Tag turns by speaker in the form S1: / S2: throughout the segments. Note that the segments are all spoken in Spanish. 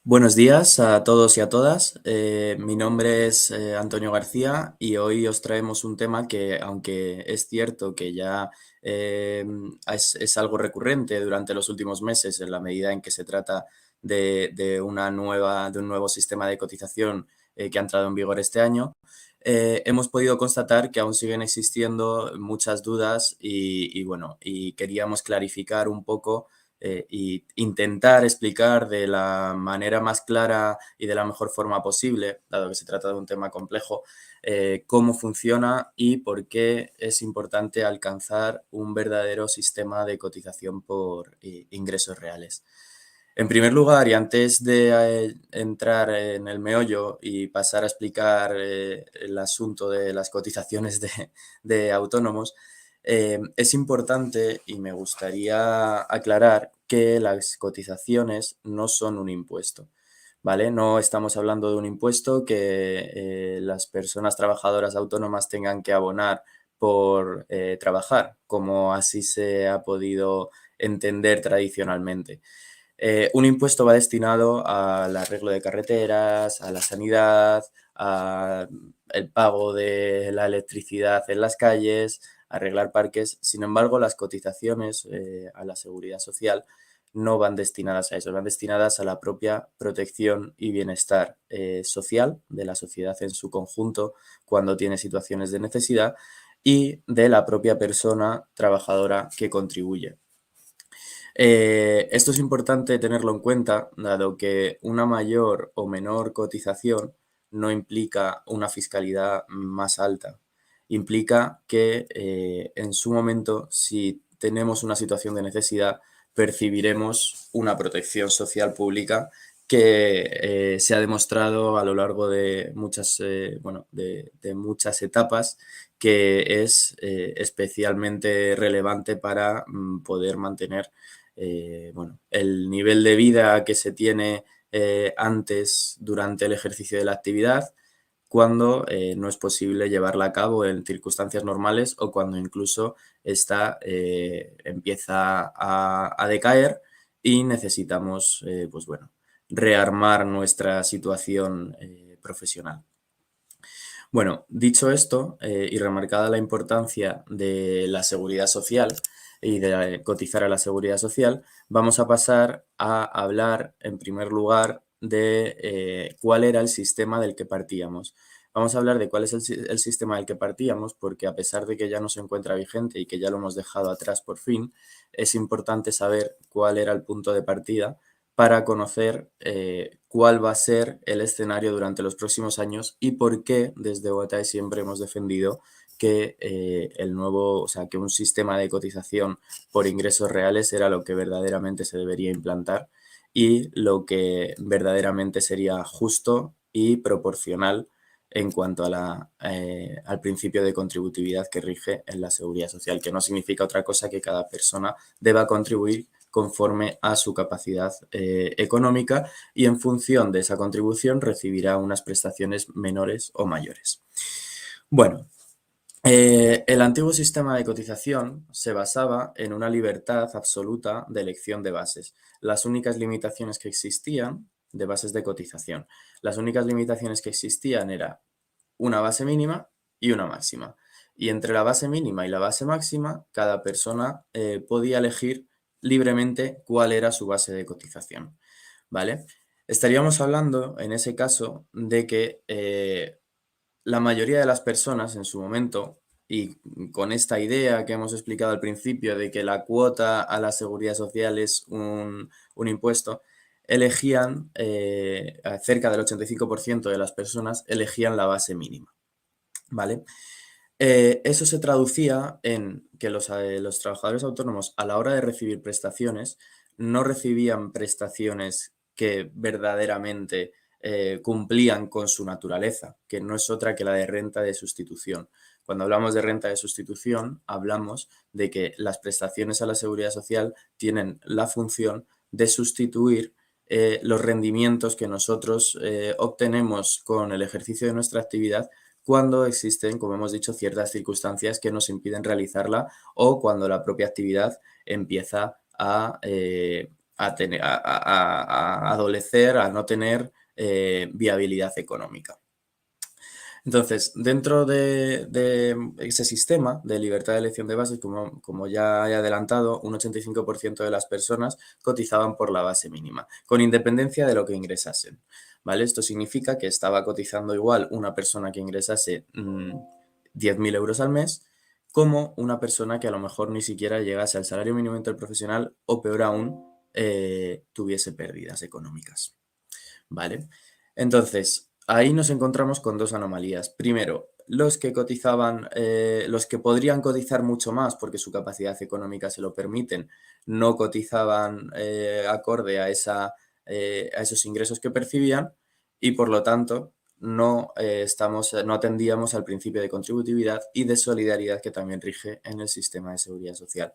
S1: Buenos días a todos y a todas. Mi nombre es Antonio García y hoy os traemos un tema que, aunque es cierto que ya es algo recurrente durante los últimos meses en la medida en que se trata de un nuevo sistema de cotización que ha entrado en vigor este año, hemos podido constatar que aún siguen existiendo muchas dudas bueno, y queríamos clarificar un poco y intentar explicar de la manera más clara y de la mejor forma posible, dado que se trata de un tema complejo, cómo funciona y por qué es importante alcanzar un verdadero sistema de cotización por ingresos reales. En primer lugar, y antes de entrar en el meollo y pasar a explicar el asunto de las cotizaciones de autónomos, es importante y me gustaría aclarar que las cotizaciones no son un impuesto, ¿vale? No estamos hablando de un impuesto que las personas trabajadoras autónomas tengan que abonar por trabajar, como así se ha podido entender tradicionalmente. Un impuesto va destinado al arreglo de carreteras, a la sanidad, al pago de la electricidad en las calles, arreglar parques. Sin embargo, las cotizaciones a la seguridad social no van destinadas a eso, van destinadas a la propia protección y bienestar social de la sociedad en su conjunto cuando tiene situaciones de necesidad y de la propia persona trabajadora que contribuye. Esto es importante tenerlo en cuenta, dado que una mayor o menor cotización no implica una fiscalidad más alta. Implica que en su momento, si tenemos una situación de necesidad, percibiremos una protección social pública que se ha demostrado a lo largo de muchas, bueno, de muchas etapas que es especialmente relevante para poder mantener bueno, el nivel de vida que se tiene antes, durante el ejercicio de la actividad, cuando no es posible llevarla a cabo en circunstancias normales o cuando incluso esta empieza a decaer y necesitamos, pues bueno, rearmar nuestra situación profesional. Bueno, dicho esto, y remarcada la importancia de la seguridad social y de cotizar a la seguridad social, vamos a pasar a hablar, en primer lugar, de cuál era el sistema del que partíamos. Vamos a hablar de cuál es el sistema del que partíamos, porque a pesar de que ya no se encuentra vigente y que ya lo hemos dejado atrás por fin, es importante saber cuál era el punto de partida para conocer cuál va a ser el escenario durante los próximos años y por qué desde OTAE siempre hemos defendido que o sea, que un sistema de cotización por ingresos reales era lo que verdaderamente se debería implantar y lo que verdaderamente sería justo y proporcional en cuanto al principio de contributividad que rige en la seguridad social, que no significa otra cosa que cada persona deba contribuir conforme a su capacidad económica y en función de esa contribución recibirá unas prestaciones menores o mayores. Bueno, el antiguo sistema de cotización se basaba en una libertad absoluta de elección de bases. Las únicas limitaciones que existían de bases de cotización, las únicas limitaciones que existían era una base mínima y una máxima. Y entre la base mínima y la base máxima, cada persona podía elegir libremente cuál era su base de cotización, ¿vale? Estaríamos hablando, en ese caso, de que la mayoría de las personas en su momento, y con esta idea que hemos explicado al principio de que la cuota a la seguridad social es un impuesto, elegían, cerca del 85% de las personas elegían la base mínima, ¿vale? Eso se traducía en que los trabajadores autónomos a la hora de recibir prestaciones no recibían prestaciones que verdaderamente cumplían con su naturaleza, que no es otra que la de renta de sustitución. Cuando hablamos de renta de sustitución, hablamos de que las prestaciones a la seguridad social tienen la función de sustituir los rendimientos que nosotros obtenemos con el ejercicio de nuestra actividad cuando existen, como hemos dicho, ciertas circunstancias que nos impiden realizarla o cuando la propia actividad empieza a a adolecer, a no tener viabilidad económica. Entonces, dentro de ese sistema de libertad de elección de bases, como ya he adelantado, un 85% de las personas cotizaban por la base mínima, con independencia de lo que ingresasen. ¿Vale? Esto significa que estaba cotizando igual una persona que ingresase 10.000 euros al mes como una persona que a lo mejor ni siquiera llegase al salario mínimo interprofesional o peor aún, tuviese pérdidas económicas. ¿Vale? Entonces, ahí nos encontramos con dos anomalías. Primero, los que cotizaban, los que podrían cotizar mucho más porque su capacidad económica se lo permiten, no cotizaban acorde a esos ingresos que percibían y por lo tanto no atendíamos al principio de contributividad y de solidaridad que también rige en el sistema de seguridad social.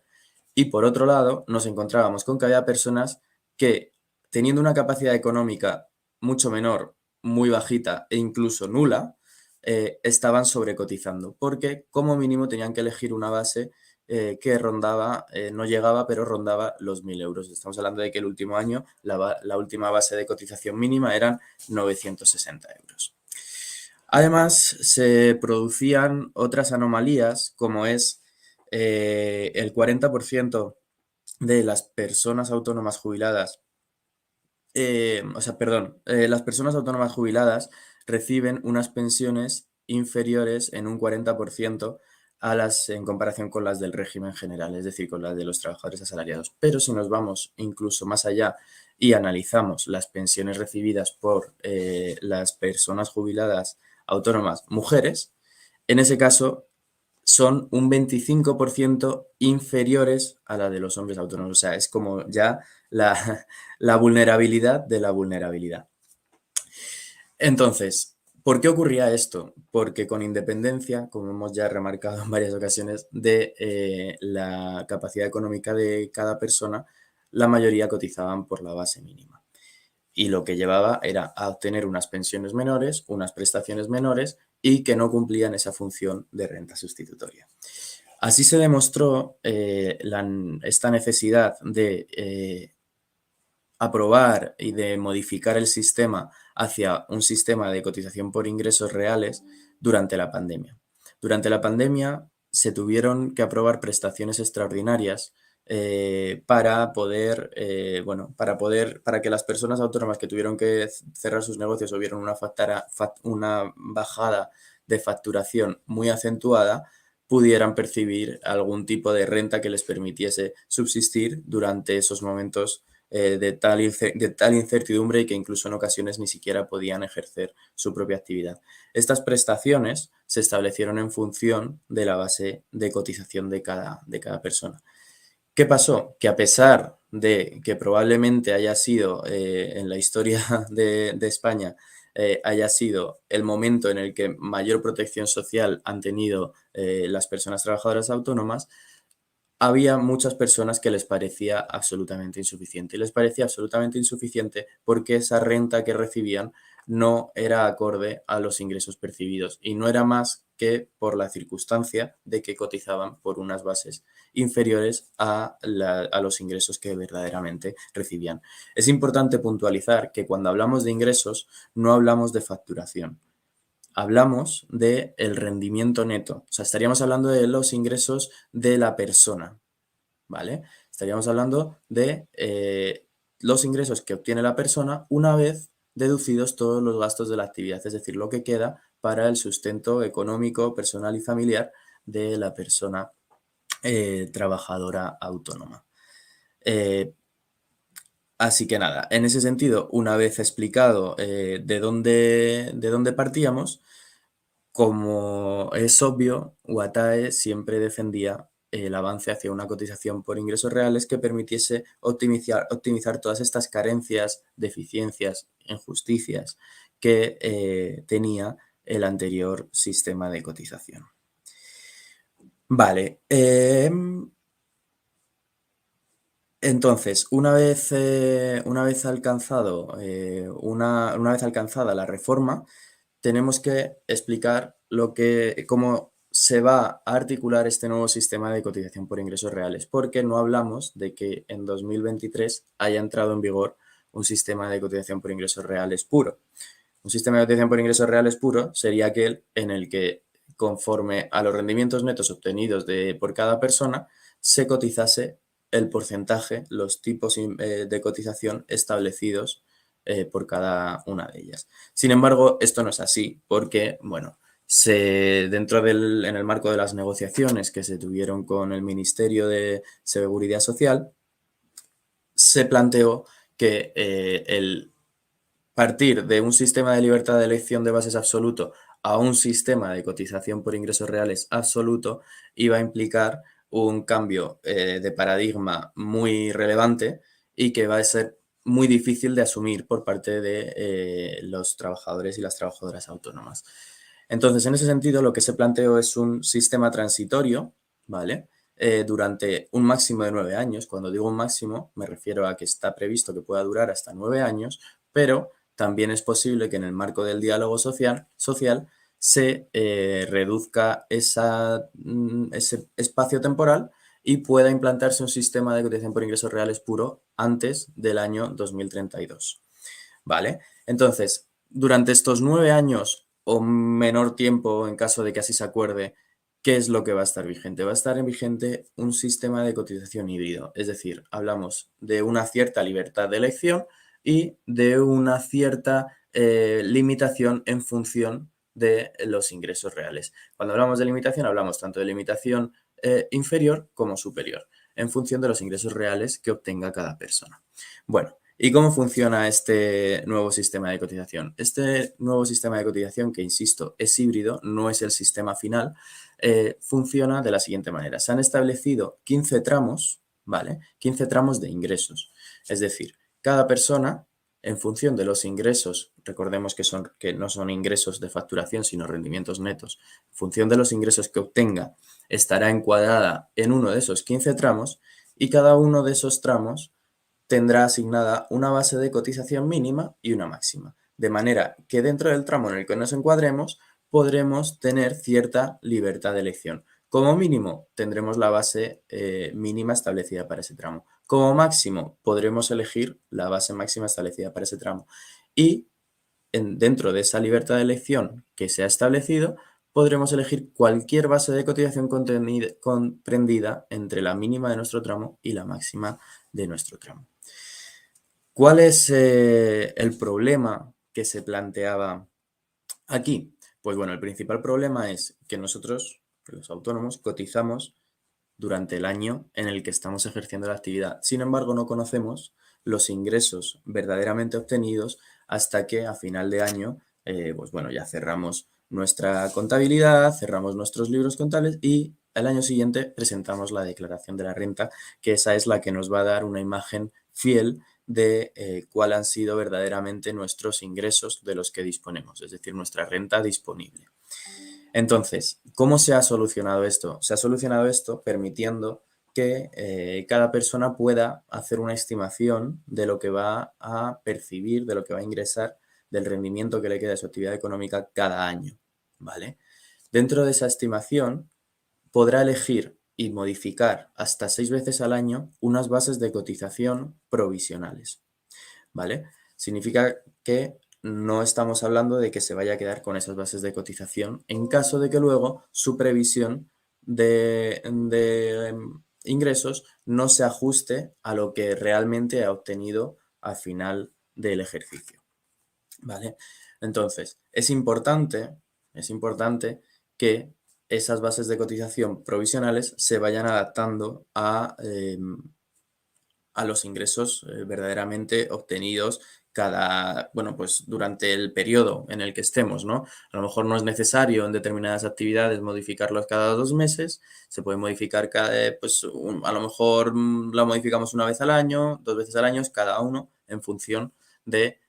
S1: Y por otro lado, nos encontrábamos con que había personas que, teniendo una capacidad económica mucho menor, muy bajita e incluso nula, estaban sobrecotizando, porque como mínimo tenían que elegir una base que rondaba, no llegaba, pero rondaba los 1.000 euros. Estamos hablando de que el último año la última base de cotización mínima eran 960 euros. Además, se producían otras anomalías, como es el 40% de las personas autónomas jubiladas, las personas autónomas jubiladas reciben unas pensiones inferiores en un 40% en comparación con las del régimen general, es decir, con las de los trabajadores asalariados. Pero si nos vamos incluso más allá y analizamos las pensiones recibidas por las personas jubiladas autónomas mujeres, en ese caso son un 25% inferiores a la de los hombres autónomos. O sea, es como ya la, la vulnerabilidad de la vulnerabilidad. Entonces, ¿por qué ocurría esto? Porque con independencia, como hemos ya remarcado en varias ocasiones, de la capacidad económica de cada persona, la mayoría cotizaban por la base mínima. Y lo que llevaba era a obtener unas pensiones menores, unas prestaciones menores y que no cumplían esa función de renta sustitutoria. Así se demostró esta necesidad de aprobar y de modificar el sistema hacia un sistema de cotización por ingresos reales durante la pandemia. Durante la pandemia se tuvieron que aprobar prestaciones extraordinarias para que las personas autónomas que tuvieron que cerrar sus negocios o vieron una bajada de facturación muy acentuada, pudieran percibir algún tipo de renta que les permitiese subsistir durante esos momentos de tal incertidumbre y que incluso en ocasiones ni siquiera podían ejercer su propia actividad. Estas prestaciones se establecieron en función de la base de cotización de cada persona. ¿Qué pasó? Que a pesar de que probablemente haya sido en la historia de España haya sido el momento en el que mayor protección social han tenido las personas trabajadoras autónomas, había muchas personas que les parecía absolutamente insuficiente. Y les parecía absolutamente insuficiente porque esa renta que recibían no era acorde a los ingresos percibidos y no era más que por la circunstancia de que cotizaban por unas bases inferiores a los ingresos que verdaderamente recibían. Es importante puntualizar que cuando hablamos de ingresos no hablamos de facturación. Hablamos del rendimiento neto, o sea, estaríamos hablando de los ingresos de la persona, ¿vale? Estaríamos hablando de los ingresos que obtiene la persona una vez deducidos todos los gastos de la actividad, es decir, lo que queda para el sustento económico, personal y familiar de la persona trabajadora autónoma. Así que nada, en ese sentido, una vez explicado de dónde partíamos, como es obvio, Uatae siempre defendía el avance hacia una cotización por ingresos reales que permitiese optimizar todas estas carencias, deficiencias, injusticias que tenía el anterior sistema de cotización. Vale. Entonces, una vez alcanzada la reforma, tenemos que explicar cómo se va a articular este nuevo sistema de cotización por ingresos reales, porque no hablamos de que en 2023 haya entrado en vigor un sistema de cotización por ingresos reales puro. Un sistema de cotización por ingresos reales puro sería aquel en el que, conforme a los rendimientos netos obtenidos por cada persona, se cotizase el porcentaje, los tipos de cotización establecidos por cada una de ellas. Sin embargo, esto no es así porque, bueno, en el marco de las negociaciones que se tuvieron con el Ministerio de Seguridad Social, se planteó que el partir de un sistema de libertad de elección de bases absoluto a un sistema de cotización por ingresos reales absoluto iba a implicar un cambio de paradigma muy relevante y que va a ser muy difícil de asumir por parte de los trabajadores y las trabajadoras autónomas. Entonces, en ese sentido, lo que se planteó es un sistema transitorio, ¿vale? Durante un máximo de 9 años. Cuando digo un máximo, me refiero a que está previsto que pueda durar hasta 9 años, pero también es posible que en el marco del diálogo social se reduzca ese espacio temporal y pueda implantarse un sistema de cotización por ingresos reales puro antes del año 2032. ¿Vale? Entonces, durante estos 9 años o menor tiempo, en caso de que así se acuerde, ¿qué es lo que va a estar vigente? Va a estar vigente un sistema de cotización híbrido, es decir, hablamos de una cierta libertad de elección y de una cierta limitación en función de los ingresos reales. Cuando hablamos de limitación, hablamos tanto de limitación inferior como superior, en función de los ingresos reales que obtenga cada persona. Bueno, ¿y cómo funciona este nuevo sistema de cotización? Este nuevo sistema de cotización, que insisto, es híbrido, no es el sistema final, funciona de la siguiente manera. Se han establecido 15 tramos, ¿vale? 15 tramos de ingresos. Es decir, cada persona, en función de los ingresos, recordemos que no son ingresos de facturación, sino rendimientos netos, en función de los ingresos que obtenga, estará encuadrada en uno de esos 15 tramos y cada uno de esos tramos tendrá asignada una base de cotización mínima y una máxima, de manera que dentro del tramo en el que nos encuadremos podremos tener cierta libertad de elección. Como mínimo tendremos la base mínima establecida para ese tramo. Como máximo podremos elegir la base máxima establecida para ese tramo. Y dentro de esa libertad de elección que se ha establecido, podremos elegir cualquier base de cotización comprendida entre la mínima de nuestro tramo y la máxima de nuestro tramo. ¿Cuál es el problema que se planteaba aquí? Pues bueno, el principal problema es que nosotros, los autónomos, cotizamos durante el año en el que estamos ejerciendo la actividad. Sin embargo, no conocemos los ingresos verdaderamente obtenidos hasta que a final de año, pues bueno, ya cerramos nuestra contabilidad, cerramos nuestros libros contables y al año siguiente presentamos la declaración de la renta, que esa es la que nos va a dar una imagen fiel de cuáles han sido verdaderamente nuestros ingresos de los que disponemos, es decir, nuestra renta disponible. Entonces, ¿cómo se ha solucionado esto? Se ha solucionado esto permitiendo que cada persona pueda hacer una estimación de lo que va a percibir, de lo que va a ingresar, del rendimiento que le queda de su actividad económica cada año, ¿vale? Dentro de esa estimación, podrá elegir y modificar hasta 6 veces al año unas bases de cotización provisionales, ¿vale? Significa que no estamos hablando de que se vaya a quedar con esas bases de cotización en caso de que luego su previsión de ingresos no se ajuste a lo que realmente ha obtenido al final del ejercicio, ¿vale? Entonces, es importante que esas bases de cotización provisionales se vayan adaptando a los ingresos verdaderamente obtenidos bueno, pues durante el periodo en el que estemos, ¿no? A lo mejor no es necesario en determinadas actividades modificarlos cada 2 meses, se puede modificar pues a lo mejor la modificamos una vez al año, 2 veces al año, cada uno en función de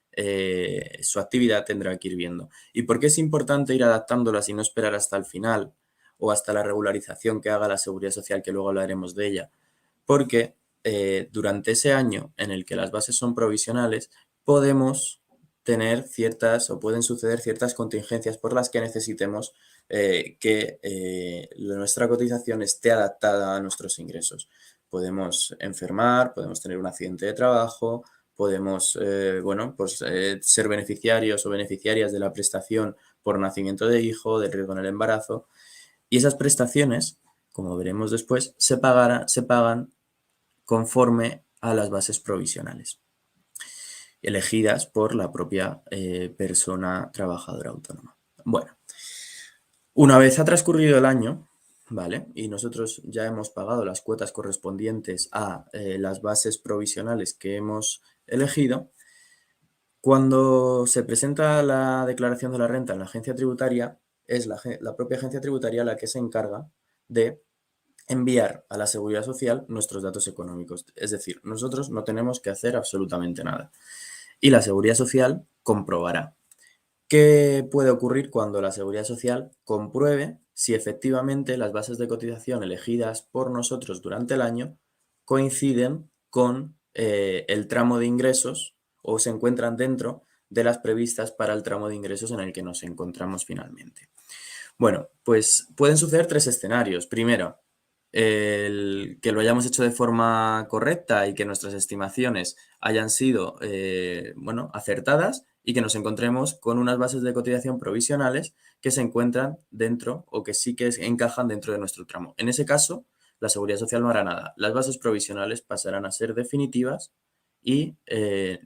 S1: su actividad tendrá que ir viendo. ¿Y por qué es importante ir adaptándolas y no esperar hasta el final o hasta la regularización que haga la Seguridad Social, que luego hablaremos de ella? Porque durante ese año en el que las bases son provisionales, podemos tener ciertas o pueden suceder ciertas contingencias por las que necesitemos que nuestra cotización esté adaptada a nuestros ingresos. Podemos enfermar, podemos tener un accidente de trabajo, podemos bueno, pues, ser beneficiarios o beneficiarias de la prestación por nacimiento de hijo, del riesgo en el embarazo. Y esas prestaciones, como veremos después, se pagan conforme a las bases provisionales, elegidas por la propia persona trabajadora autónoma. Bueno, una vez ha transcurrido el año, ¿vale? Y nosotros ya hemos pagado las cuotas correspondientes a las bases provisionales que hemos elegido. Cuando se presenta la declaración de la renta en la agencia tributaria, es la propia agencia tributaria la que se encarga de enviar a la Seguridad Social nuestros datos económicos. Es decir, nosotros no tenemos que hacer absolutamente nada. Y la Seguridad Social comprobará. ¿Qué puede ocurrir cuando la Seguridad Social compruebe si efectivamente las bases de cotización elegidas por nosotros durante el año coinciden con el tramo de ingresos o se encuentran dentro de las previstas para el tramo de ingresos en el que nos encontramos finalmente? Bueno, pues pueden suceder tres escenarios. Primero, que lo hayamos hecho de forma correcta y que nuestras estimaciones hayan sido bueno, acertadas y que nos encontremos con unas bases de cotización provisionales que se encuentran dentro o que sí que encajan dentro de nuestro tramo. En ese caso, la Seguridad Social no hará nada. Las bases provisionales pasarán a ser definitivas y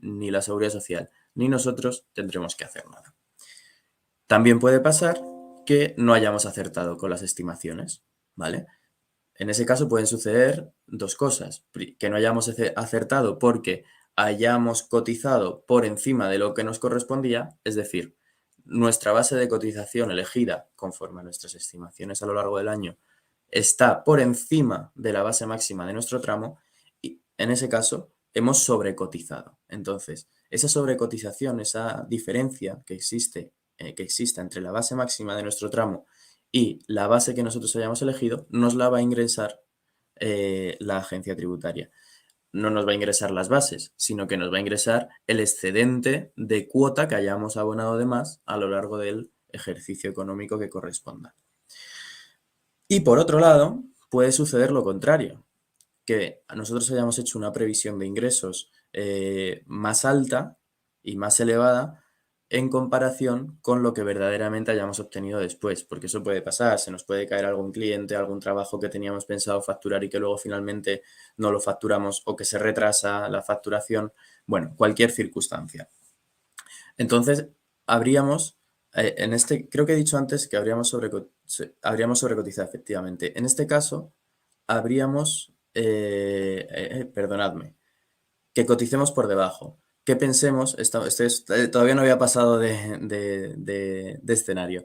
S1: ni la Seguridad Social ni nosotros tendremos que hacer nada. También puede pasar que no hayamos acertado con las estimaciones, ¿vale? En ese caso pueden suceder dos cosas, que no hayamos acertado porque hayamos cotizado por encima de lo que nos correspondía, es decir, nuestra base de cotización elegida conforme a nuestras estimaciones a lo largo del año está por encima de la base máxima de nuestro tramo y en ese caso hemos sobrecotizado. Entonces, esa sobrecotización, esa diferencia que existe entre la base máxima de nuestro tramo y la base que nosotros hayamos elegido, nos la va a ingresar la agencia tributaria. No nos va a ingresar las bases, sino que nos va a ingresar el excedente de cuota que hayamos abonado de más a lo largo del ejercicio económico que corresponda. Y por otro lado, puede suceder lo contrario, que nosotros hayamos hecho una previsión de ingresos más alta y más elevada en comparación con lo que verdaderamente hayamos obtenido después, porque eso puede pasar, se nos puede caer algún cliente, algún trabajo que teníamos pensado facturar y que luego finalmente no lo facturamos o que se retrasa la facturación, bueno, cualquier circunstancia. Entonces, habríamos, creo que he dicho antes que habríamos sobrecotizado efectivamente. En este caso, habríamos, perdonadme, que coticemos por debajo, que pensemos, todavía no había pasado de escenario,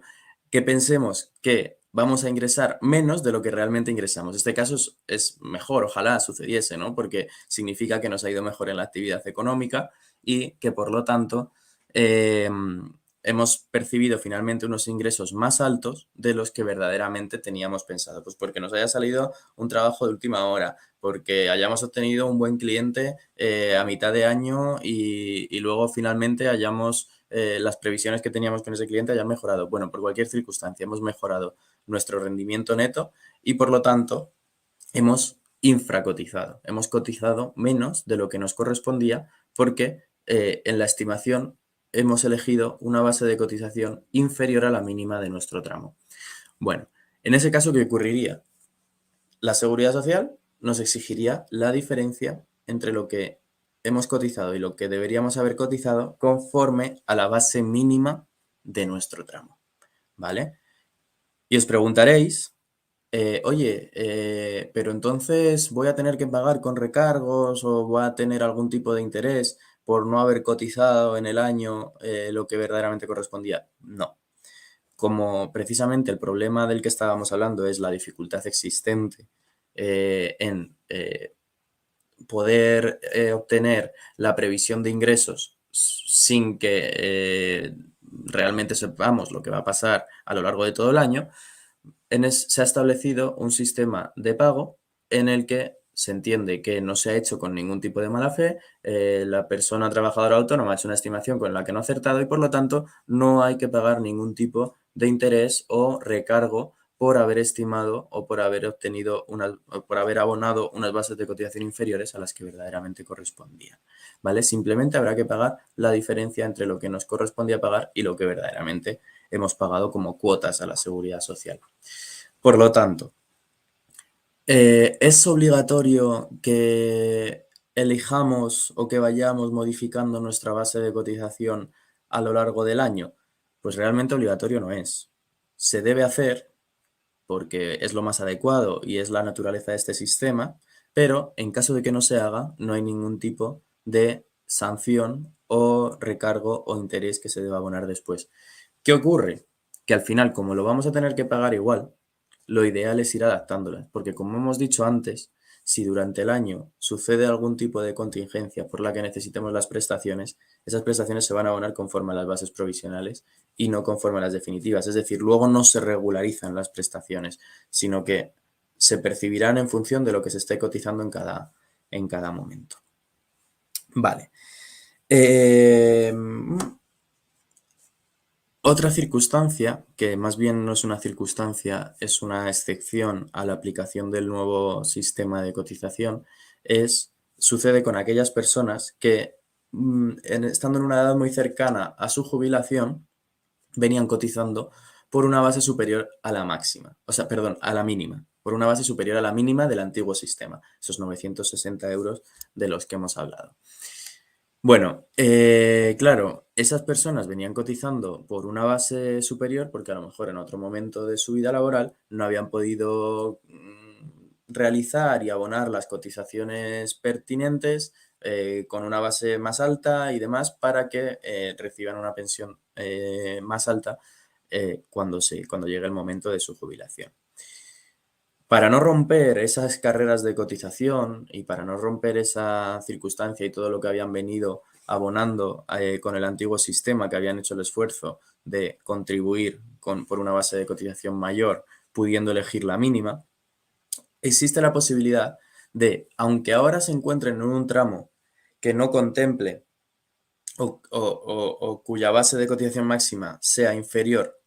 S1: que pensemos que vamos a ingresar menos de lo que realmente ingresamos. Este caso es mejor, ojalá sucediese, ¿no? Porque significa que nos ha ido mejor en la actividad económica y que por lo tanto eh, hemos percibido finalmente unos ingresos más altos de los que verdaderamente teníamos pensado. Pues porque nos haya salido un trabajo de última hora, porque hayamos obtenido un buen cliente a mitad de año y luego finalmente las previsiones que teníamos con ese cliente hayan mejorado. Bueno, por cualquier circunstancia hemos mejorado nuestro rendimiento neto y por lo tanto hemos infracotizado. Hemos cotizado menos de lo que nos correspondía porque en la estimación hemos elegido una base de cotización inferior a la mínima de nuestro tramo. Bueno, en ese caso, ¿qué ocurriría? La Seguridad Social nos exigiría la diferencia entre lo que hemos cotizado y lo que deberíamos haber cotizado conforme a la base mínima de nuestro tramo, ¿vale? Y os preguntaréis, oye, pero entonces voy a tener que pagar con recargos o voy a tener algún tipo de interés por no haber cotizado en el año lo que verdaderamente correspondía. No. Como precisamente el problema del que estábamos hablando es la dificultad existente en poder obtener la previsión de ingresos sin que realmente sepamos lo que va a pasar a lo largo de todo el año, se ha establecido un sistema de pago en el que se entiende que no se ha hecho con ningún tipo de mala fe, la persona trabajadora autónoma ha hecho una estimación con la que no ha acertado y por lo tanto no hay que pagar ningún tipo de interés o recargo por haber estimado o por haber obtenido o por haber abonado unas bases de cotización inferiores a las que verdaderamente correspondían, ¿vale? Simplemente habrá que pagar la diferencia entre lo que nos correspondía pagar y lo que verdaderamente hemos pagado como cuotas a la seguridad social. Por lo tanto, ¿es obligatorio que elijamos o que vayamos modificando nuestra base de cotización a lo largo del año? Pues realmente obligatorio no es. Se debe hacer porque es lo más adecuado y es la naturaleza de este sistema, pero en caso de que no se haga, no hay ningún tipo de sanción o recargo o interés que se deba abonar después. ¿Qué ocurre? Que al final, como lo vamos a tener que pagar igual, lo ideal es ir adaptándolas, porque como hemos dicho antes, si durante el año sucede algún tipo de contingencia por la que necesitemos las prestaciones, esas prestaciones se van a abonar conforme a las bases provisionales y no conforme a las definitivas. Es decir, luego no se regularizan las prestaciones, sino que se percibirán en función de lo que se esté cotizando en cada momento. Vale. Otra circunstancia, que más bien no es una circunstancia, es una excepción a la aplicación del nuevo sistema de cotización, sucede con aquellas personas que, estando en una edad muy cercana a su jubilación, venían cotizando por una base superior a la máxima, o sea, perdón, a la mínima, por una base superior a la mínima del antiguo sistema, esos 960 euros de los que hemos hablado. Bueno, claro, esas personas venían cotizando por una base superior porque a lo mejor en otro momento de su vida laboral no habían podido realizar y abonar las cotizaciones pertinentes con una base más alta y demás para que reciban una pensión más alta cuando llegue el momento de su jubilación. Para no romper esas carreras de cotización y para no romper esa circunstancia y todo lo que habían venido abonando con el antiguo sistema, que habían hecho el esfuerzo de contribuir por una base de cotización mayor, pudiendo elegir la mínima, existe la posibilidad de, aunque ahora se encuentren en un tramo que no contemple o cuya base de cotización máxima sea inferior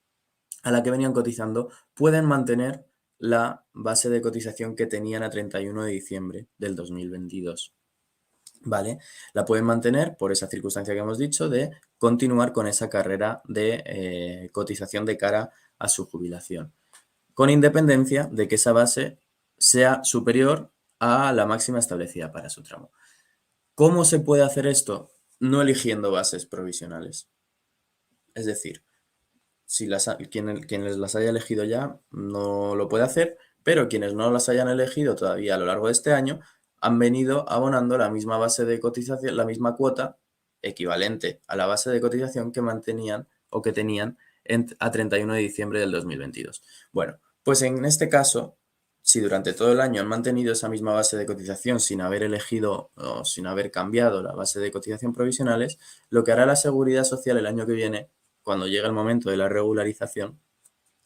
S1: a la que venían cotizando, pueden mantener la base de cotización que tenían a 31 de diciembre del 2022. ¿Vale? La pueden mantener por esa circunstancia que hemos dicho de continuar con esa carrera de cotización de cara a su jubilación, con independencia de que esa base sea superior a la máxima establecida para su tramo. ¿Cómo se puede hacer esto? No eligiendo bases provisionales. Es decir, si quienes las haya elegido ya no lo puede hacer, pero quienes no las hayan elegido todavía a lo largo de este año han venido abonando la misma base de cotización, la misma cuota equivalente a la base de cotización que mantenían o que tenían a 31 de diciembre del 2022. Bueno, pues en este caso, si durante todo el año han mantenido esa misma base de cotización sin haber elegido o sin haber cambiado la base de cotización provisionales, lo que hará la Seguridad Social el año que viene, cuando llegue el momento de la regularización,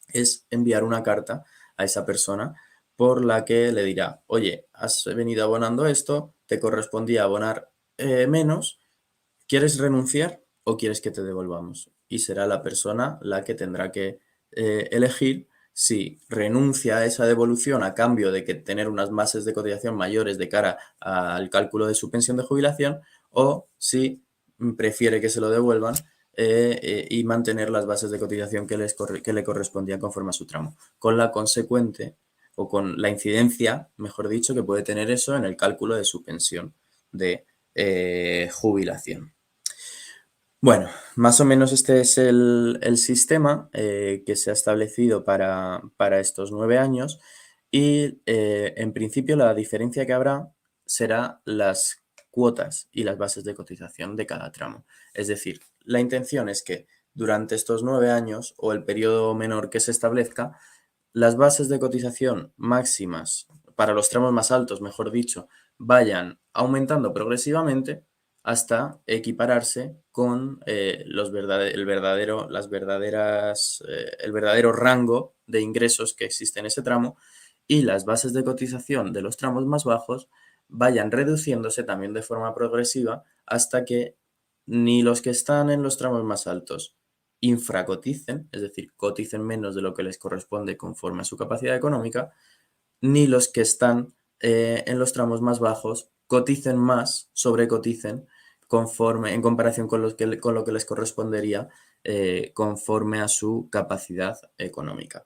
S1: es enviar una carta a esa persona por la que le dirá, oye, has venido abonando esto, te correspondía abonar menos, ¿quieres renunciar o quieres que te devolvamos? Y será la persona la que tendrá que elegir si renuncia a esa devolución a cambio de que tener unas bases de cotización mayores de cara al cálculo de su pensión de jubilación o si prefiere que se lo devuelvan y mantener las bases de cotización que le correspondían conforme a su tramo, con la consecuente o con la incidencia, mejor dicho, que puede tener eso en el cálculo de su pensión de jubilación. Bueno, más o menos este es el sistema que se ha establecido para estos 9 años y en principio la diferencia que habrá será las cuotas y las bases de cotización de cada tramo. Es decir, la intención es que durante estos 9 años o el periodo menor que se establezca, las bases de cotización máximas para los tramos más altos, mejor dicho, vayan aumentando progresivamente hasta equipararse con el verdadero rango de ingresos que existe en ese tramo y las bases de cotización de los tramos más bajos vayan reduciéndose también de forma progresiva hasta que ni los que están en los tramos más altos infracoticen, es decir, coticen menos de lo que les corresponde conforme a su capacidad económica, ni los que están en los tramos más bajos coticen más, sobrecoticen, en comparación con, con lo que les correspondería conforme a su capacidad económica.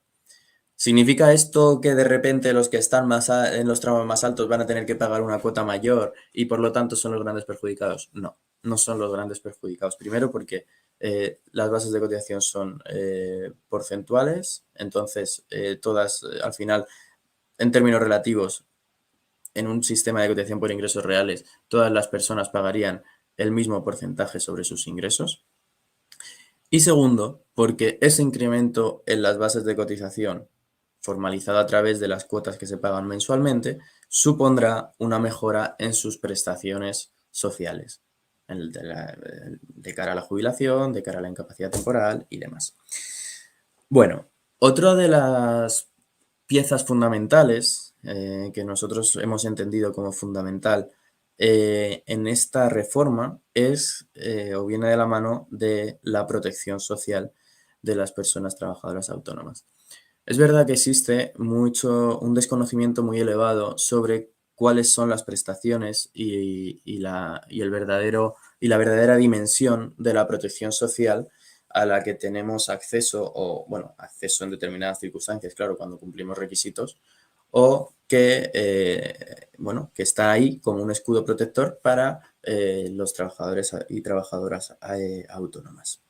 S1: ¿Significa esto que de repente los que están en los tramos más altos van a tener que pagar una cuota mayor y por lo tanto son los grandes perjudicados? No, no son los grandes perjudicados. Primero porque las bases de cotización son porcentuales, entonces todas al final, en términos relativos, en un sistema de cotización por ingresos reales, todas las personas pagarían el mismo porcentaje sobre sus ingresos. Y segundo, porque ese incremento en las bases de cotización, formalizado a través de las cuotas que se pagan mensualmente, supondrá una mejora en sus prestaciones sociales, de cara a la jubilación, de cara a la incapacidad temporal y demás. Bueno, otra de las piezas fundamentales que nosotros hemos entendido como fundamental en esta reforma es o viene de la mano de la protección social de las personas trabajadoras autónomas. Es verdad que existe un desconocimiento muy elevado sobre cuáles son las prestaciones y la verdadera dimensión de la protección social a la que tenemos acceso, o bueno, acceso en determinadas circunstancias, claro, cuando cumplimos requisitos, o que, bueno, que está ahí como un escudo protector para los trabajadores y trabajadoras autónomas.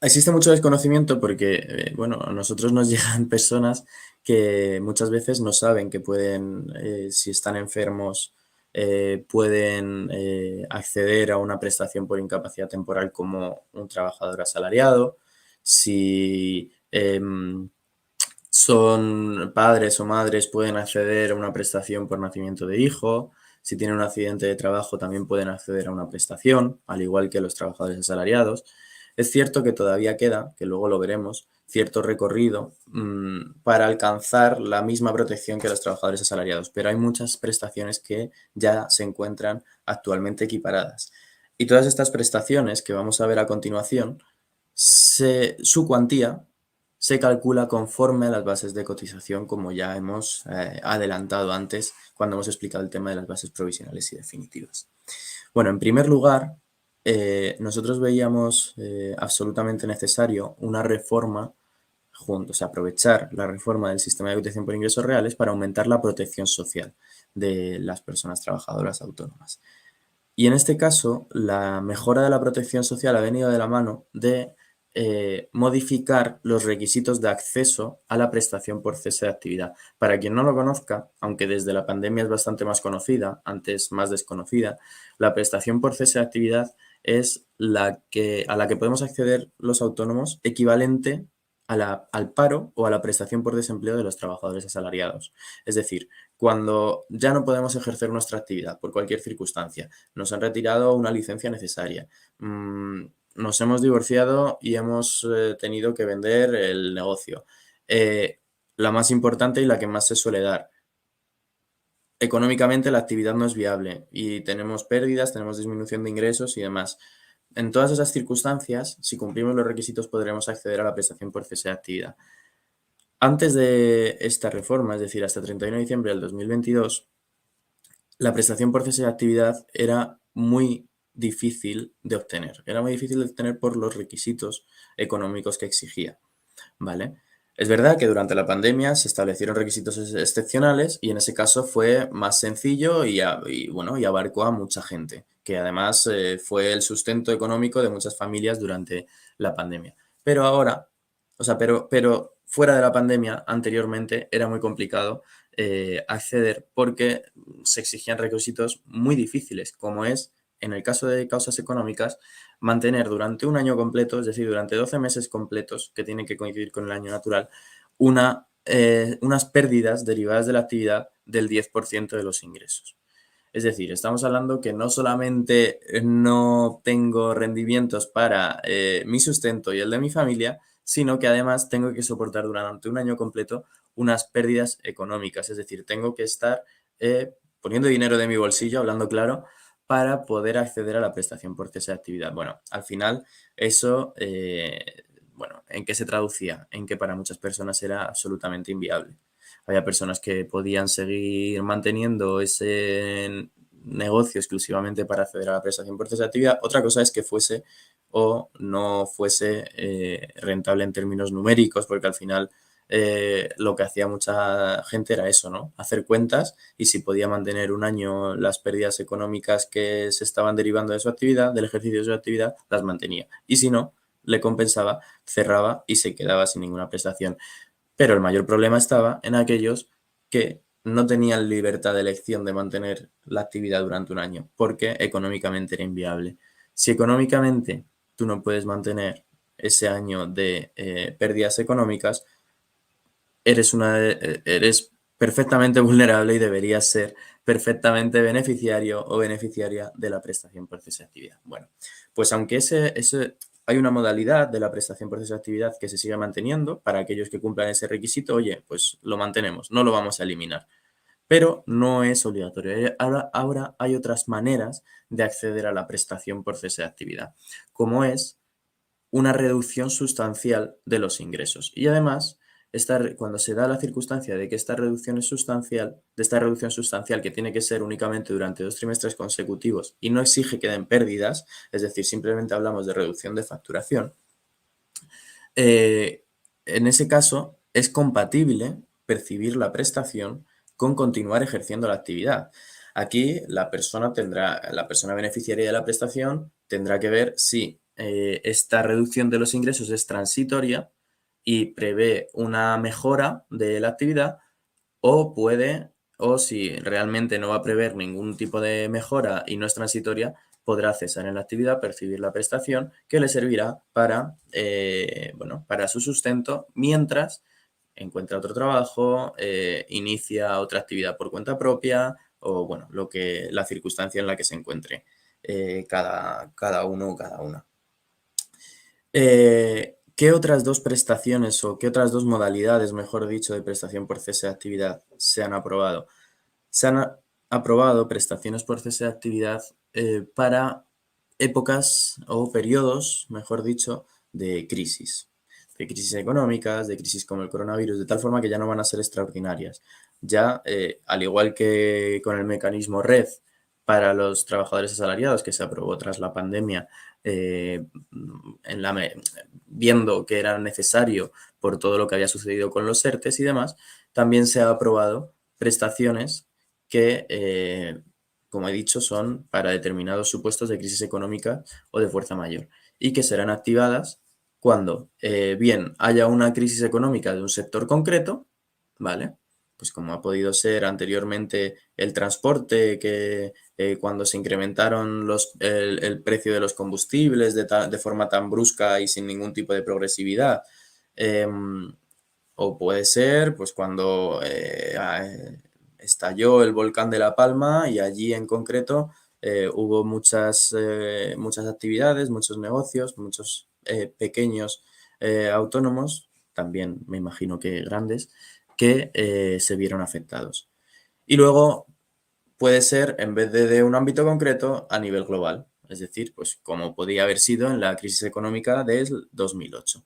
S1: Existe mucho desconocimiento porque, bueno, a nosotros nos llegan personas que muchas veces no saben que pueden, si están enfermos, pueden acceder a una prestación por incapacidad temporal como un trabajador asalariado. Si son padres o madres, pueden acceder a una prestación por nacimiento de hijo. Si tienen un accidente de trabajo, también pueden acceder a una prestación, al igual que los trabajadores asalariados. Es cierto que todavía queda, que luego lo veremos, cierto recorrido para alcanzar la misma protección que los trabajadores asalariados, pero hay muchas prestaciones que ya se encuentran actualmente equiparadas. Y todas estas prestaciones que vamos a ver a continuación, su cuantía se calcula conforme a las bases de cotización, como ya hemos adelantado antes cuando hemos explicado el tema de las bases provisionales y definitivas. Bueno, en primer lugar, nosotros veíamos absolutamente necesario una reforma juntos, o sea, aprovechar la reforma del sistema de cotización por ingresos reales para aumentar la protección social de las personas trabajadoras autónomas. Y en este caso, la mejora de la protección social ha venido de la mano de modificar los requisitos de acceso a la prestación por cese de actividad. Para quien no lo conozca, aunque desde la pandemia es bastante más conocida, antes más desconocida, la prestación por cese de actividad es a la que podemos acceder los autónomos equivalente al paro o a la prestación por desempleo de los trabajadores asalariados. Es decir, cuando ya no podemos ejercer nuestra actividad por cualquier circunstancia, nos han retirado una licencia necesaria, nos hemos divorciado y hemos tenido que vender el negocio. La más importante y la que más se suele dar. Económicamente la actividad no es viable y tenemos pérdidas, tenemos disminución de ingresos y demás. En todas esas circunstancias, si cumplimos los requisitos, podremos acceder a la prestación por cese de actividad. Antes de esta reforma, es decir, hasta 31 de diciembre del 2022, la prestación por cese de actividad era muy difícil de obtener. Era muy difícil de obtener por los requisitos económicos que exigía, ¿vale? Es verdad que durante la pandemia se establecieron requisitos excepcionales y en ese caso fue más sencillo bueno, y abarcó a mucha gente, que además fue el sustento económico de muchas familias durante la pandemia. Pero ahora, o sea, pero fuera de la pandemia, anteriormente, era muy complicado acceder porque se exigían requisitos muy difíciles, como es, en el caso de causas económicas, mantener durante un año completo, es decir, durante 12 meses completos, que tienen que coincidir con el año natural, unas pérdidas derivadas de la actividad del 10% de los ingresos. Es decir, estamos hablando que no solamente no tengo rendimientos para mi sustento y el de mi familia, sino que además tengo que soportar durante un año completo unas pérdidas económicas. Es decir, tengo que estar poniendo dinero de mi bolsillo, hablando claro, para poder acceder a la prestación por cese de actividad. Bueno, al final eso, bueno, ¿en qué se traducía? En que para muchas personas era absolutamente inviable. Había personas que podían seguir manteniendo ese negocio exclusivamente para acceder a la prestación por cese de actividad. Otra cosa es que fuese o no fuese rentable en términos numéricos, porque al final lo que hacía mucha gente era eso, ¿no? Hacer cuentas y si podía mantener un año las pérdidas económicas que se estaban derivando de su actividad, del ejercicio de su actividad, las mantenía. Y si no, le compensaba, cerraba y se quedaba sin ninguna prestación. Pero el mayor problema estaba en aquellos que no tenían libertad de elección de mantener la actividad durante un año, porque económicamente era inviable. Si económicamente tú no puedes mantener ese año de pérdidas económicas, eres perfectamente vulnerable y deberías ser perfectamente beneficiario o beneficiaria de la prestación por cese de actividad. Bueno, pues aunque hay una modalidad de la prestación por cese de actividad que se sigue manteniendo para aquellos que cumplan ese requisito, oye, pues lo mantenemos, no lo vamos a eliminar, pero no es obligatorio. Ahora hay otras maneras de acceder a la prestación por cese de actividad, como es una reducción sustancial de los ingresos. Y además, cuando se da la circunstancia de que esta reducción es sustancial, de esta reducción sustancial que tiene que ser únicamente durante 2 trimestres consecutivos y no exige que den pérdidas, es decir, simplemente hablamos de reducción de facturación, en ese caso es compatible percibir la prestación con continuar ejerciendo la actividad. Aquí la persona beneficiaria de la prestación tendrá que ver si esta reducción de los ingresos es transitoria y prevé una mejora de la actividad o si realmente no va a prever ningún tipo de mejora y no es transitoria, podrá cesar en la actividad, percibir la prestación que le servirá bueno, para su sustento mientras encuentra otro trabajo, inicia otra actividad por cuenta propia o bueno, la circunstancia en la que se encuentre cada uno o cada una. ¿Qué otras dos prestaciones o qué otras dos modalidades, mejor dicho, de prestación por cese de actividad se han aprobado? Se han aprobado prestaciones por cese de actividad para épocas o periodos, mejor dicho, de crisis económicas, de crisis como el coronavirus, de tal forma que ya no van a ser extraordinarias. Ya, al igual que con el mecanismo RED para los trabajadores asalariados que se aprobó tras la pandemia, eh, viendo que era necesario por todo lo que había sucedido con los ERTES y demás, también se ha aprobado prestaciones que, como he dicho, son para determinados supuestos de crisis económica o de fuerza mayor y que serán activadas cuando bien haya una crisis económica de un sector concreto, ¿vale? Pues como ha podido ser anteriormente el transporte, que cuando se incrementaron el precio de los combustibles de forma tan brusca y sin ningún tipo de progresividad, o puede ser pues cuando estalló el volcán de La Palma y allí en concreto hubo muchas actividades, muchos negocios, muchos pequeños autónomos, también me imagino que grandes, que se vieron afectados. Y luego puede ser, en vez de un ámbito concreto, a nivel global, es decir, pues como podía haber sido en la crisis económica del 2008.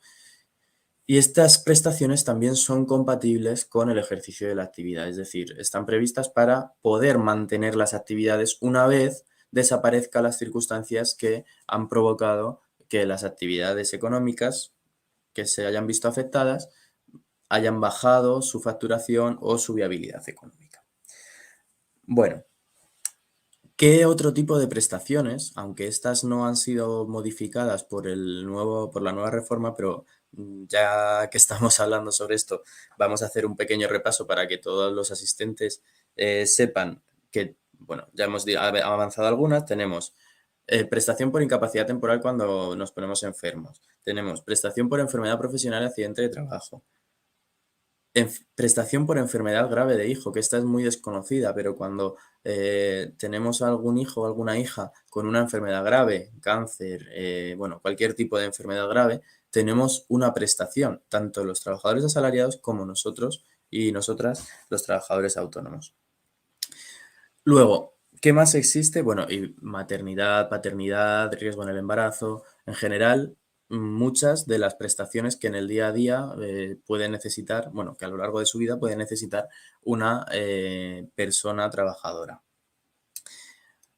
S1: Y estas prestaciones también son compatibles con el ejercicio de la actividad, es decir, están previstas para poder mantener las actividades una vez desaparezcan las circunstancias que han provocado que las actividades económicas que se hayan visto afectadas hayan bajado su facturación o su viabilidad económica. Bueno, ¿qué otro tipo de prestaciones, aunque estas no han sido modificadas por la nueva reforma, pero ya que estamos hablando sobre esto, vamos a hacer un pequeño repaso para que todos los asistentes sepan que, bueno, ya hemos avanzado algunas. Tenemos prestación por incapacidad temporal cuando nos ponemos enfermos. Tenemos prestación por enfermedad profesional y accidente de trabajo. Prestación por enfermedad grave de hijo, que esta es muy desconocida, pero cuando tenemos algún hijo o alguna hija con una enfermedad grave, cáncer, bueno, cualquier tipo de enfermedad grave, tenemos una prestación, tanto los trabajadores asalariados como nosotros y nosotras, los trabajadores autónomos. Luego, ¿qué más existe? Bueno, y maternidad, paternidad, riesgo en el embarazo, en general, muchas de las prestaciones que en el día a día puede necesitar, bueno, que a lo largo de su vida puede necesitar una persona trabajadora.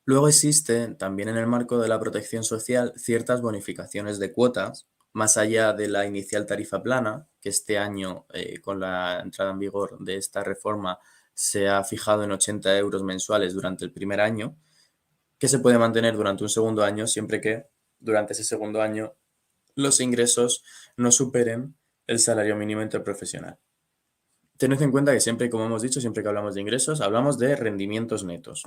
S1: Luego existen también en el marco de la protección social ciertas bonificaciones de cuotas, más allá de la inicial tarifa plana, que este año, con la entrada en vigor de esta reforma, se ha fijado en 80 euros mensuales durante el primer año, que se puede mantener durante un segundo año siempre que durante ese segundo año los ingresos no superen el salario mínimo interprofesional. Tened en cuenta que siempre, como hemos dicho, siempre que hablamos de ingresos, hablamos de rendimientos netos.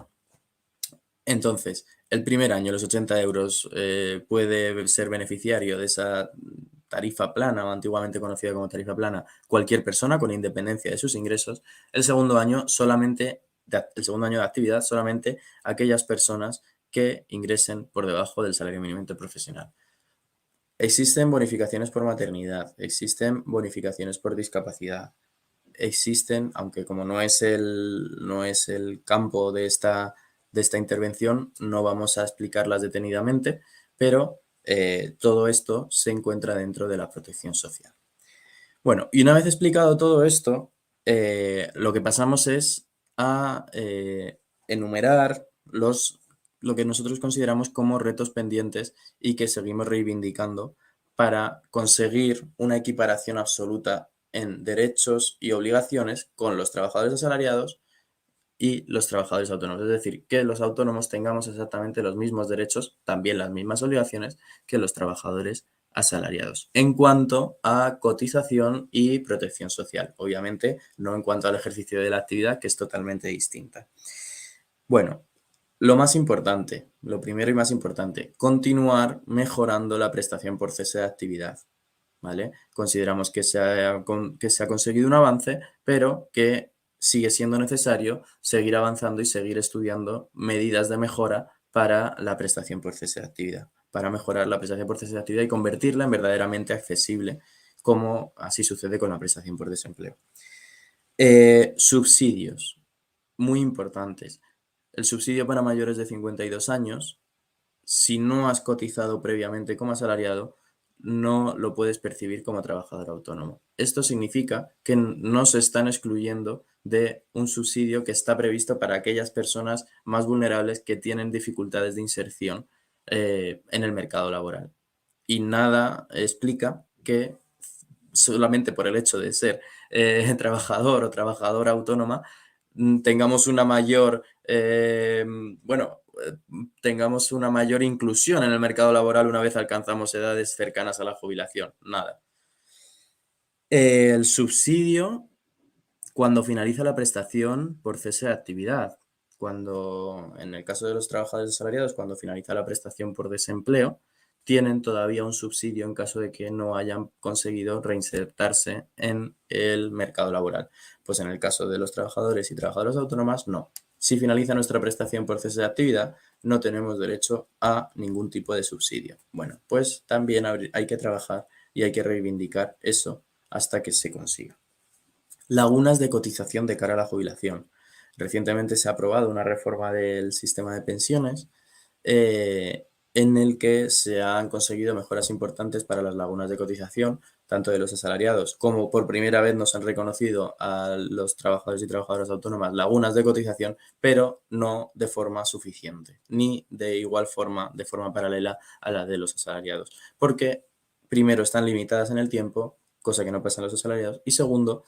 S1: Entonces, el primer año, los 80 euros, puede ser beneficiario de esa tarifa plana, o antiguamente conocida como tarifa plana, cualquier persona con independencia de sus ingresos. El segundo año el segundo año de actividad, solamente aquellas personas que ingresen por debajo del salario mínimo interprofesional. Existen bonificaciones por maternidad, existen bonificaciones por discapacidad, existen, aunque como no es el campo de esta intervención, no vamos a explicarlas detenidamente, pero todo esto se encuentra dentro de la protección social. Bueno, y una vez explicado todo esto, lo que pasamos es a enumerar lo que nosotros consideramos como retos pendientes y que seguimos reivindicando para conseguir una equiparación absoluta en derechos y obligaciones con los trabajadores asalariados y los trabajadores autónomos. Es decir, que los autónomos tengamos exactamente los mismos derechos, también las mismas obligaciones que los trabajadores asalariados. En cuanto a cotización y protección social, obviamente no en cuanto al ejercicio de la actividad, que es totalmente distinta. Bueno, lo más importante, lo primero y más importante, continuar mejorando la prestación por cese de actividad. ¿Vale? Consideramos que se ha conseguido un avance, pero que sigue siendo necesario seguir avanzando y seguir estudiando medidas de mejora para la prestación por cese de actividad, para mejorar la prestación por cese de actividad y convertirla en verdaderamente accesible, como así sucede con la prestación por desempleo. Subsidios, muy importantes. El subsidio para mayores de 52 años, si no has cotizado previamente como asalariado, no lo puedes percibir como trabajador autónomo. Esto significa que no se están excluyendo de un subsidio que está previsto para aquellas personas más vulnerables que tienen dificultades de inserción en el mercado laboral. Y nada explica que solamente por el hecho de ser trabajador o trabajadora autónoma tengamos una mayor, tengamos una mayor inclusión en el mercado laboral una vez alcanzamos edades cercanas a la jubilación. Nada. El subsidio cuando finaliza la prestación por cese de actividad. Cuando, en el caso de los trabajadores asalariados, cuando finaliza la prestación por desempleo, tienen todavía un subsidio en caso de que no hayan conseguido reinsertarse en el mercado laboral. Pues en el caso de los trabajadores y trabajadoras autónomas, no. Si finaliza nuestra prestación por cese de actividad, no tenemos derecho a ningún tipo de subsidio. Bueno, pues también hay que trabajar y hay que reivindicar eso hasta que se consiga. Lagunas de cotización de cara a la jubilación. Recientemente se ha aprobado una reforma del sistema de pensiones en el que se han conseguido mejoras importantes para las lagunas de cotización, tanto de los asalariados como por primera vez nos han reconocido a los trabajadores y trabajadoras autónomas lagunas de cotización, pero no de forma suficiente, ni de igual forma, de forma paralela a la de los asalariados, porque primero están limitadas en el tiempo, cosa que no pasa en los asalariados, y segundo,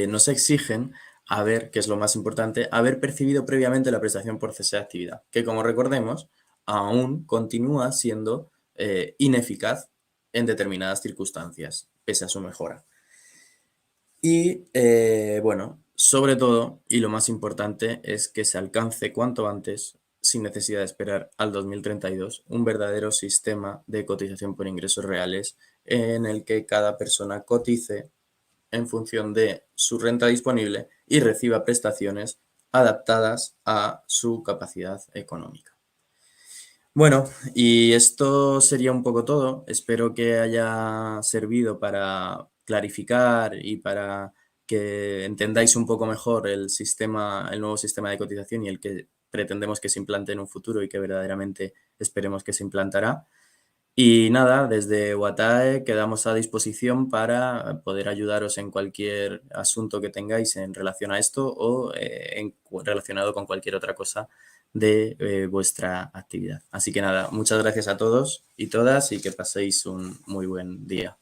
S1: nos exigen haber, que es lo más importante, haber percibido previamente la prestación por cese de actividad, que como recordemos, aún continúa siendo ineficaz en determinadas circunstancias, pese a su mejora. Y bueno, sobre todo, y lo más importante, es que se alcance cuanto antes, sin necesidad de esperar al 2032, un verdadero sistema de cotización por ingresos reales en el que cada persona cotice en función de su renta disponible y reciba prestaciones adaptadas a su capacidad económica. Bueno, y esto sería un poco todo. Espero que haya servido para clarificar y para que entendáis un poco mejor el sistema, el nuevo sistema de cotización y el que pretendemos que se implante en un futuro y que verdaderamente esperemos que se implantará. Y nada, desde Watae quedamos a disposición para poder ayudaros en cualquier asunto que tengáis en relación a esto o relacionado con cualquier otra cosa de vuestra actividad. Así que nada, muchas gracias a todos y todas y que paséis un muy buen día.